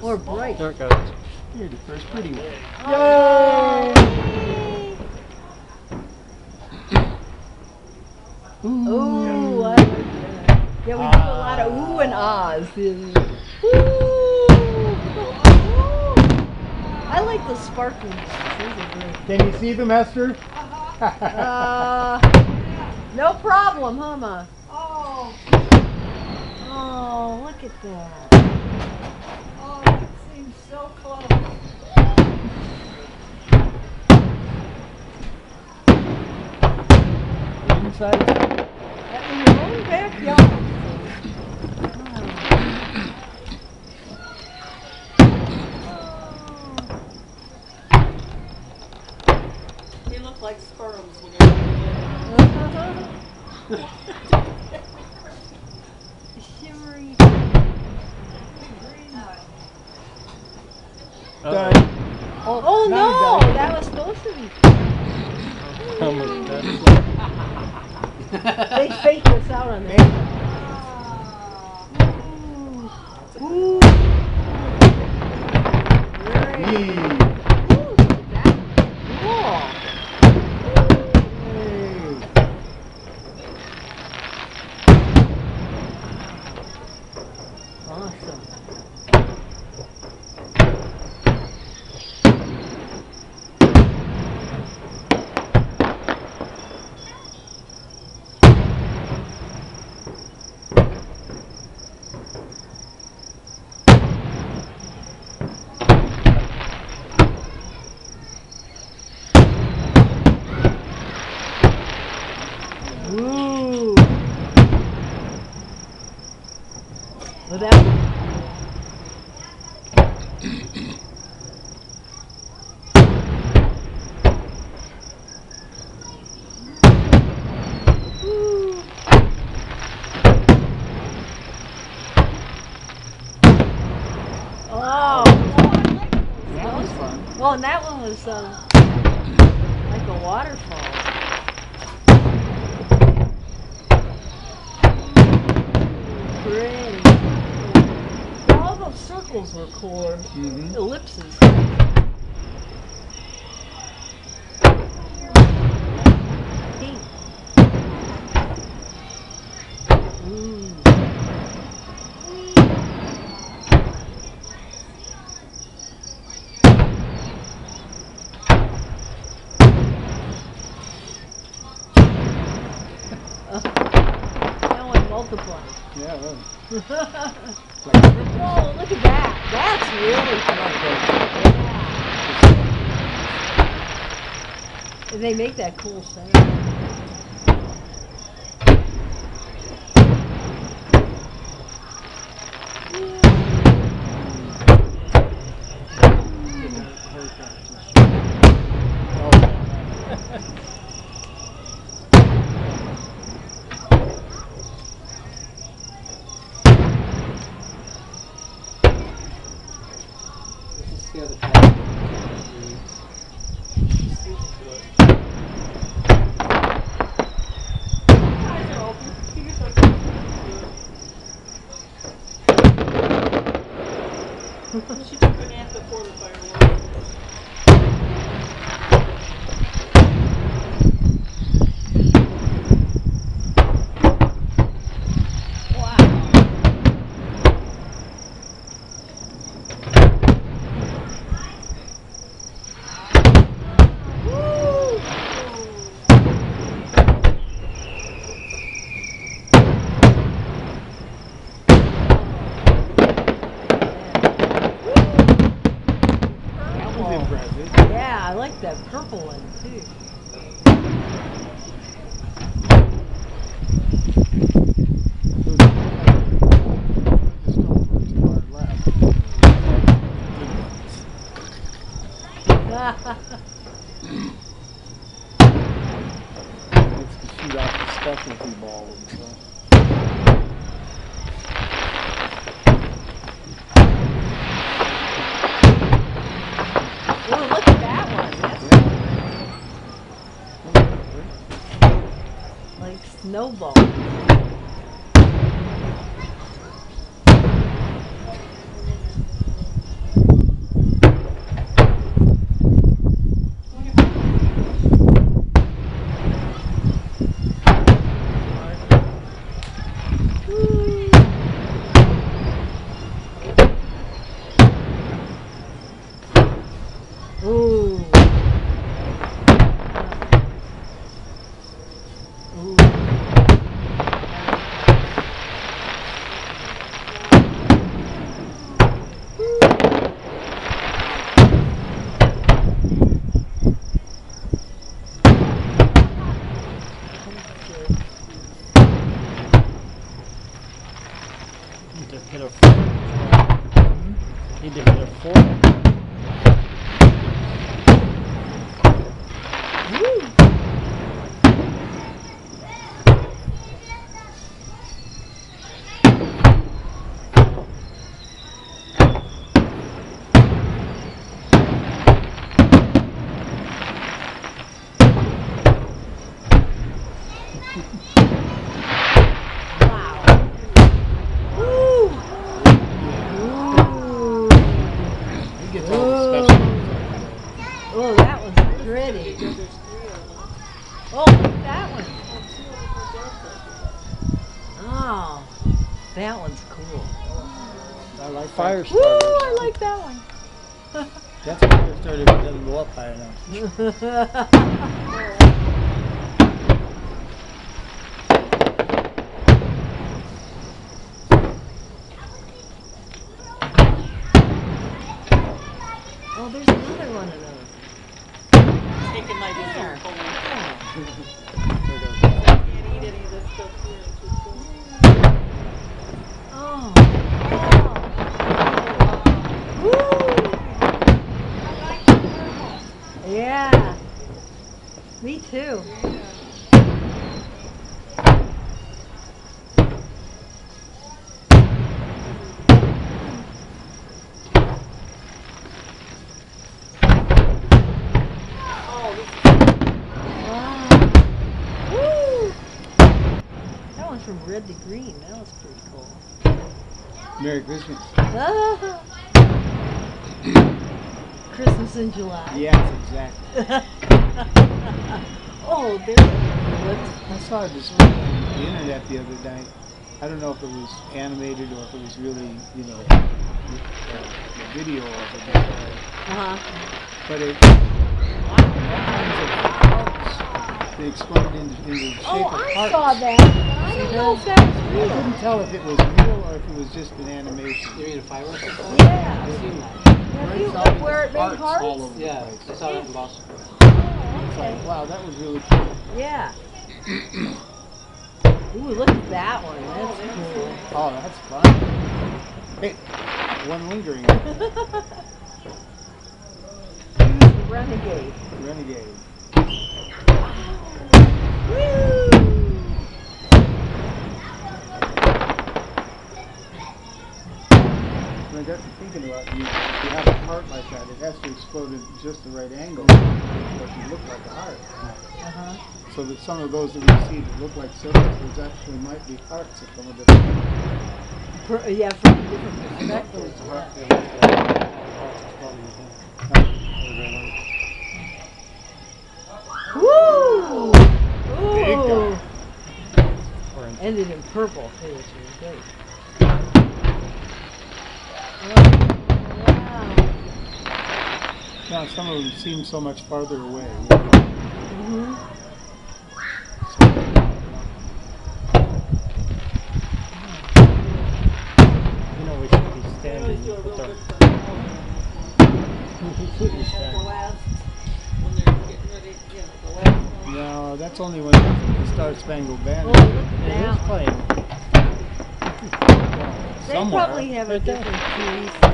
Or bright. There it goes. You're the first pretty one. Yay! Ooh, I like that. Yeah, we do a lot of ooh and ahs. Ooh. I like the sparkling ones. Those are great. Can you see them, Esther? No problem, huh, Ma? Oh, Oh, look at that. oh, it seems so close. Inside. In your own backyard. They look like sperms when you're Shimmery. Done. Oh now no, you got it. that was supposed to be. Almost done. They faked us out on that. Ooh. Ooh. Great. Yee. Ooh, look at that. Cool. Awesome. Ooh. Well, that. Ooh. Oh. That was fun. Well, and that one was like a waterfall. Pretty. All those circles were cool. Or ellipses. Pink. Ooh. Now I'm multiplying. Yeah, really. Whoa, look at that. That's really cool. And they make that cool sound. The other time. eyes are open. Fingers are open. She took a nap before the fireworks. That was impressive. Yeah, I like that purple one too. It's to shoot out the specialty ball and stuff. Ooh, look at that one. That's like snowball. Need to hit a 4. Woo! Oh, that was pretty. Oh, look at that one. Oh, that one's cool. I like Fire that. Woo, starters. I like that one. That's a fire starter if it doesn't go up high enough. Oh, there's another one of those. Taking my dessert home. There I can't eat any of this stuff here in Tucson. Oh. Woo! Yeah. Me too. Oh, this Wow. Woo! That one's from red to green. That was pretty cool. Merry Christmas. Ah. Christmas in July. Yes, exactly. Oh, there's a I saw a display on the internet the other night. I don't know if it was animated or if it was really, you know, the video of it. But it they exploded into the shape Oh, of I hearts. saw that. I don't know if that was I real. couldn't tell if it was real or if it was just an animation. You mean a fireworks? Yeah. I've seen that. Have you looked where it made All hearts? over the Yeah, place. I saw that in Boston. Oh, It's okay. like, wow, that was really cool. Yeah. Ooh, look at that one. That's cool. Oh, that's fun. Hey, one lingering. Use Renegade. Renegade. Woo! When I got to thinking about it, you have a heart like that, it has to explode at just the right angle for it to look like a heart. Uh-huh. So that some of those that we see that look like circles, those actually might be hearts that come a different angle. Yeah, from different perspectives. Woo! Big Ooh! Orange. Ended in purple too, which is great. Oh, wow. Now, some of them seem so much farther away. Mm-hmm. You know we should be They standing always do a real with good our... thing. We should be At the standing. last, when they're getting ready, you know, the last one. No, that's only when the Star Spangled Oh, Banner. look at It that is one. playing. They Somewhere. probably have a Right there. different keys.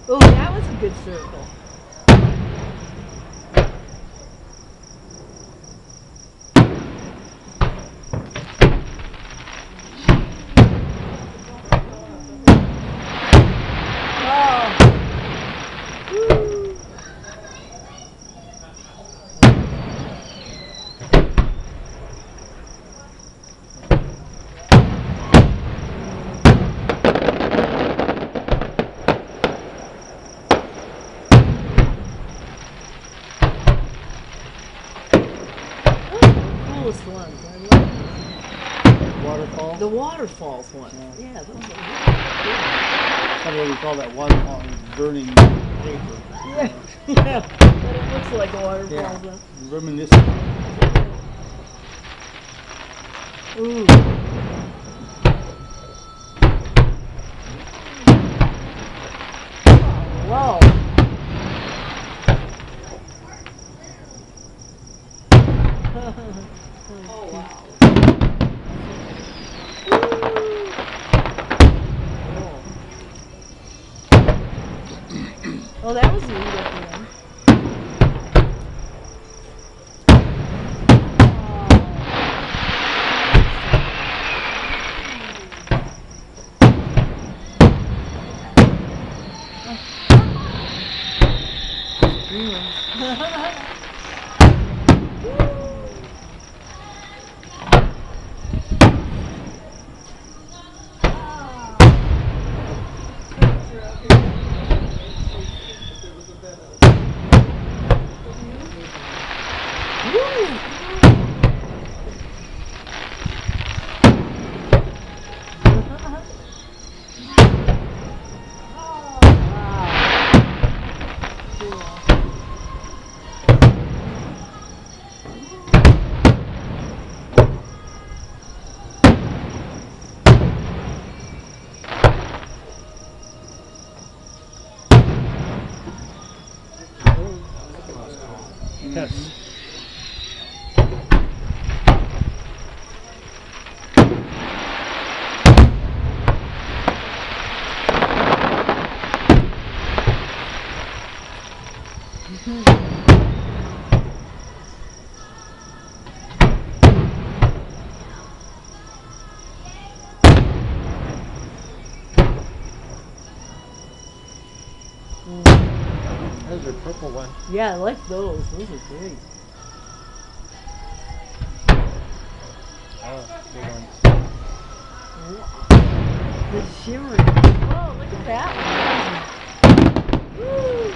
Oh, that was a good circle. Oh. Woo. Coolest ones. I love Waterfall. the waterfalls ones. Yeah. Yeah, those are Some of we call that waterfall burning paper. really cool. Yeah, yeah. But it looks like a waterfall. Yeah. Though. Reminiscent. Ooh. Whoa. Oh, wow. Oh, that was neat at the end. Green ones. Yes. Those are purple ones. Yeah, I like those. Those are great. Oh, good ones. The shimmering. Oh, look at that one. Woo!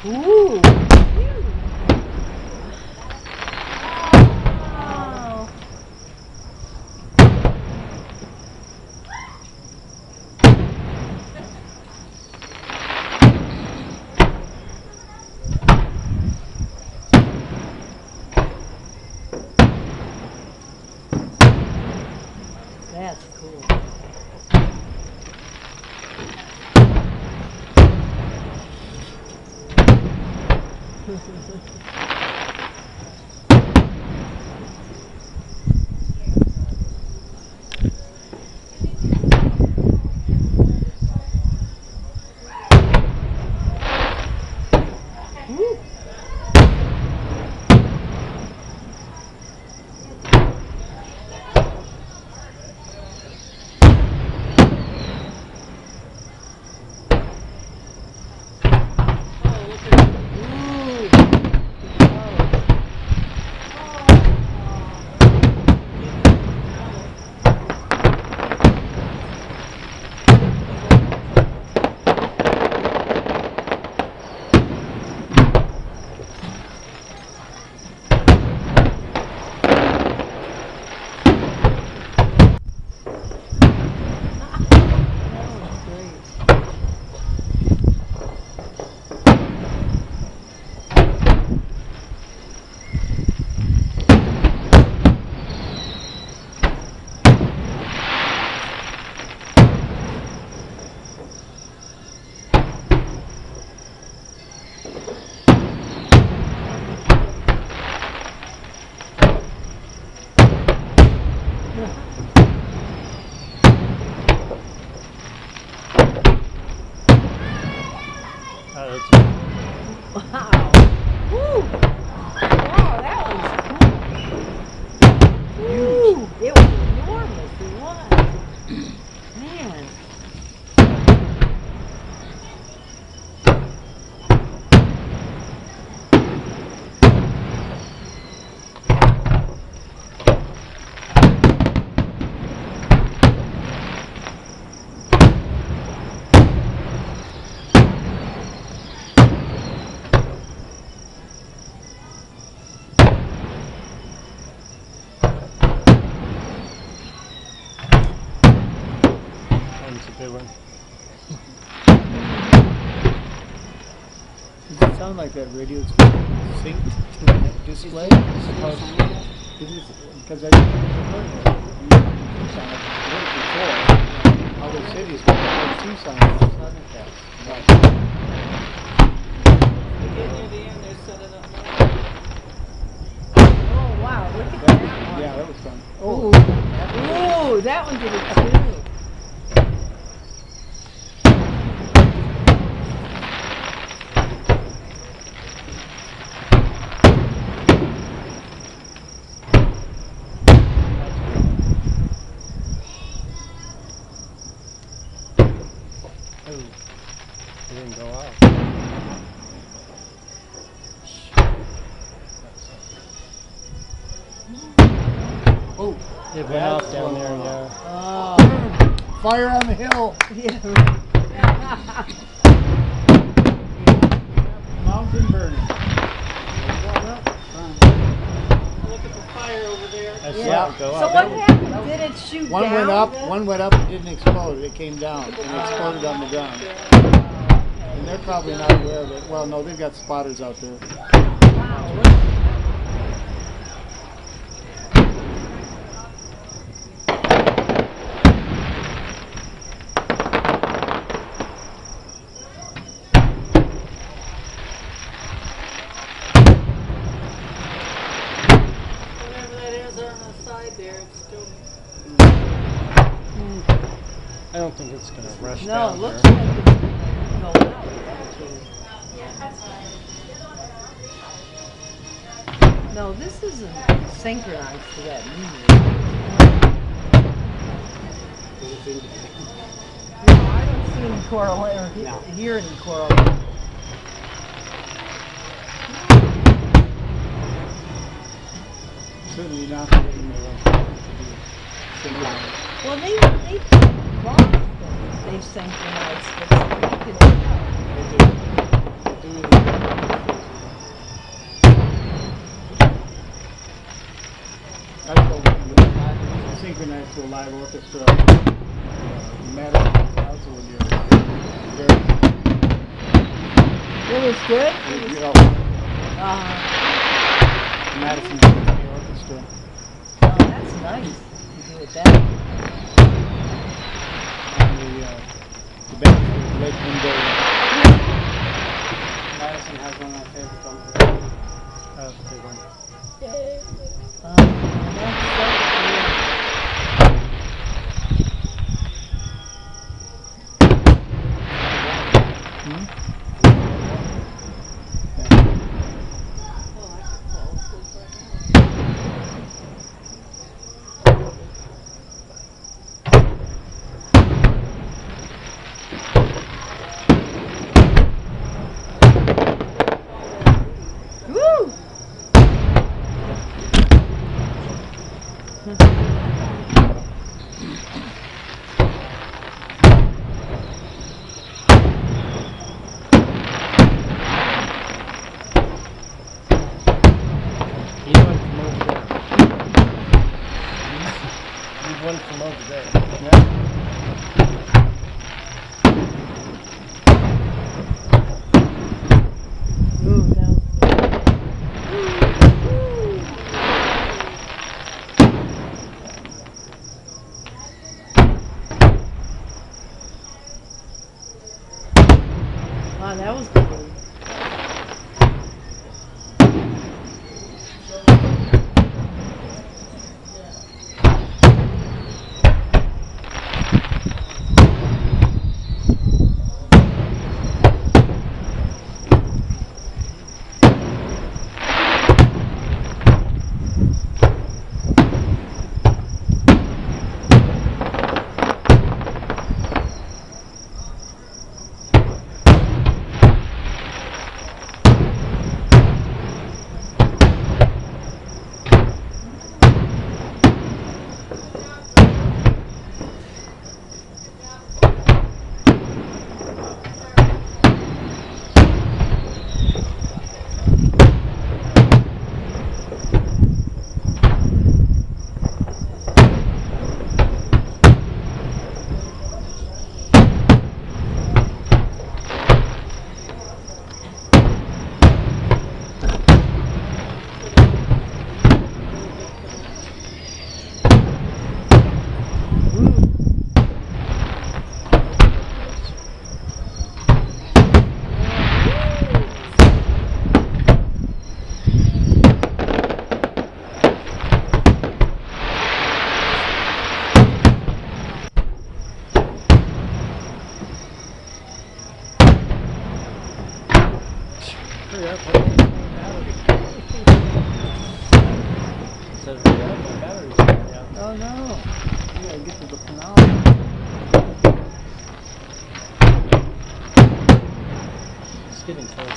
Ooh! Wow. That's cool. Woo. Oh, that's Wow. Woo. Wow, that was cool. Woo. It was enormous. It was. Man. sound like that radio's synced to the display? Because I heard it. It sounded like before. Other cities with the Tucson AZ. Right. They get near the end, they're setting up more. Oh wow, look at that one. Yeah, that was fun. Ooh, ooh, that one did it too. Oh, it didn't go out. Oh, It went off down there, yeah. Oh, fire on the hill. yeah, right. Mountain burning. Look at the fire over there. I saw Yeah. it go So out. what happened? Did it shoot One down? went up, then? one went up, it didn't explode, it came down, and it exploded on the ground. And they're probably not aware of it. Well, no, they've got spotters out there. Wow, look. Whatever that is on the side there, it's still. I don't think it's going to rush No, down it looks there. like it's going out, actually. No, this isn't synchronized to that music. No, I don't see any correlate or hear any correlate. Certainly not getting the synchronized. Well, they lost them. They've synchronized it, so we could tell. I told them to synchronize to a live orchestra. Madison Council when you're there. It was good? You know, Madison Symphony Orchestra. Oh, that's nice. You do it that way. And the band was Lake Window. Madison has one of my favorite songs. That's a good one. That's so Woo! He went from over there. He went from over there. Yeah. Ooh, no. Wow, that was good. Hurry up, hurry up. It says hurry up, my battery's going out. Oh no. You gotta get to the phenomenon. It's getting close.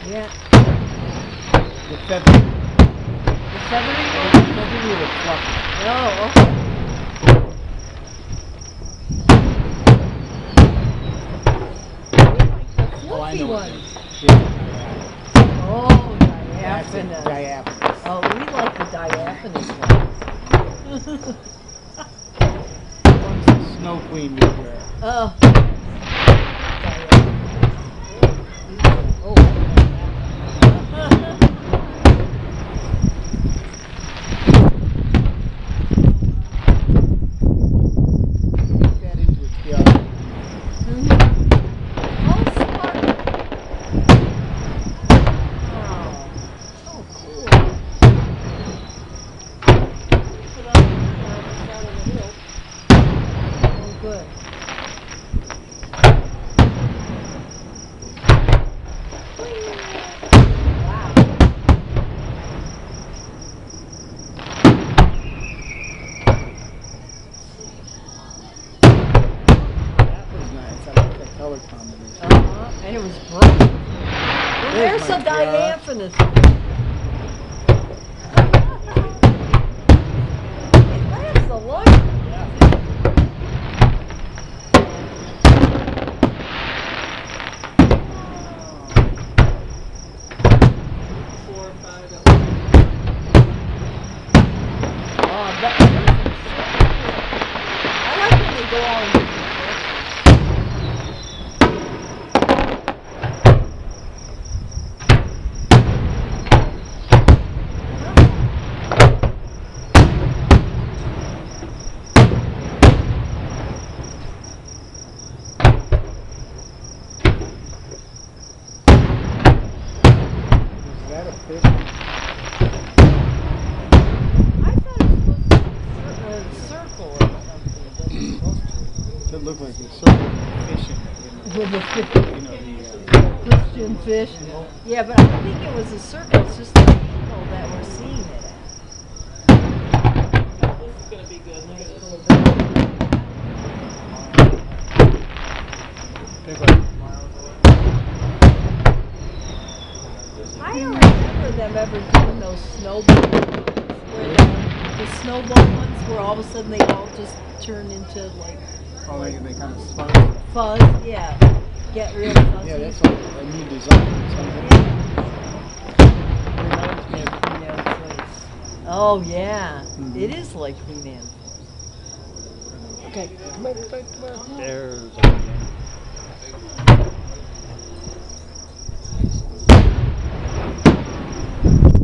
Yeah. The feather. The feathery one? Feathery or fluffy? Oh, okay. Oh, I Fluffy know what one. it is. Yeah. Oh, That's it. diaphanous. Diaphanous. Oh, we like the diaphanous ones. One's the Snow Queen would wear. Oh. Put that into its yard. Put on the side of the hill. Oh, good. Wow. That was nice. I like that color combination. And it was bright. Well, There's there's my a tiara. diaphanous one. It lasts a life. 4 or 5 at Oh, I like when they go on. Is that a fish? I thought it was supposed to be a circle or something. It wasn't supposed to. It looked like a circle fishing. With the You know, the Christian fish. Yeah, but I don't think it was a circle. It's just the angle that we're seeing it at. This is going to be good. Look at Nice this. little bit. big one. I don't remember them ever doing those snowball ones, where the snowball ones where all of a sudden they all just turn into like Oh, they kind of spun. fuzz. Yeah, get real fuzzy. Yeah, that's a new design. Something. Reminds me of Queen Anne's Lace. Oh yeah, Mhm. it is like Queen Anne's. Okay, come on, come on. There's a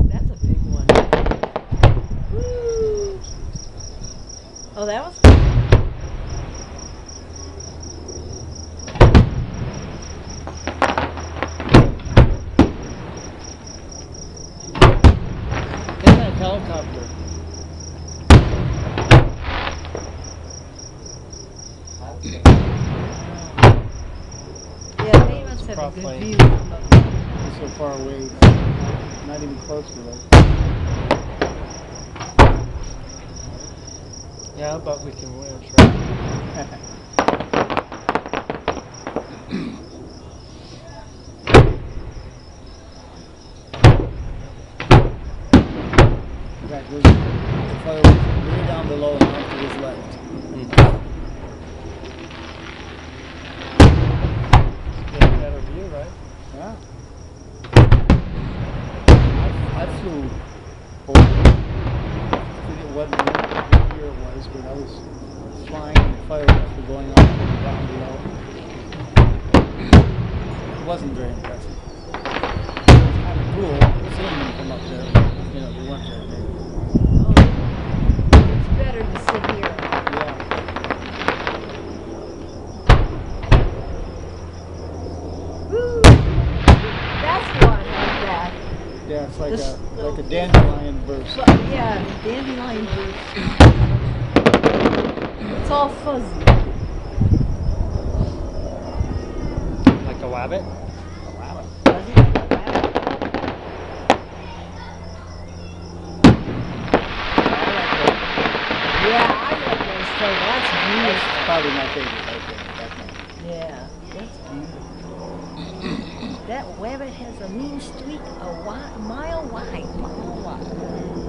That's a big one. Woo. Oh, that was. Isn't that helicopter? Yeah, they must have a Prop good plane. view from up there. He's so far away, not even close to us. Yeah, but we can win, right? Yeah. I flew over. I forget what year it was, but I was flying and the fireworks were going off down below. It wasn't very impressive. It was kind of cool seeing them from up there. You know, they weren't very big. It's better to sit here. Yeah. Woo! That's one like that. Yeah, it's like This- a dandelion burst. But, yeah, dandelion burst. It's all fuzzy. Like a wabbit? Fuzzy like a rabbit. Yeah, I like those too. That's That's beautiful. probably my favorite right there. That's my Yeah, that's beautiful. That rabbit has a mean streak a mile wide. Mile wide.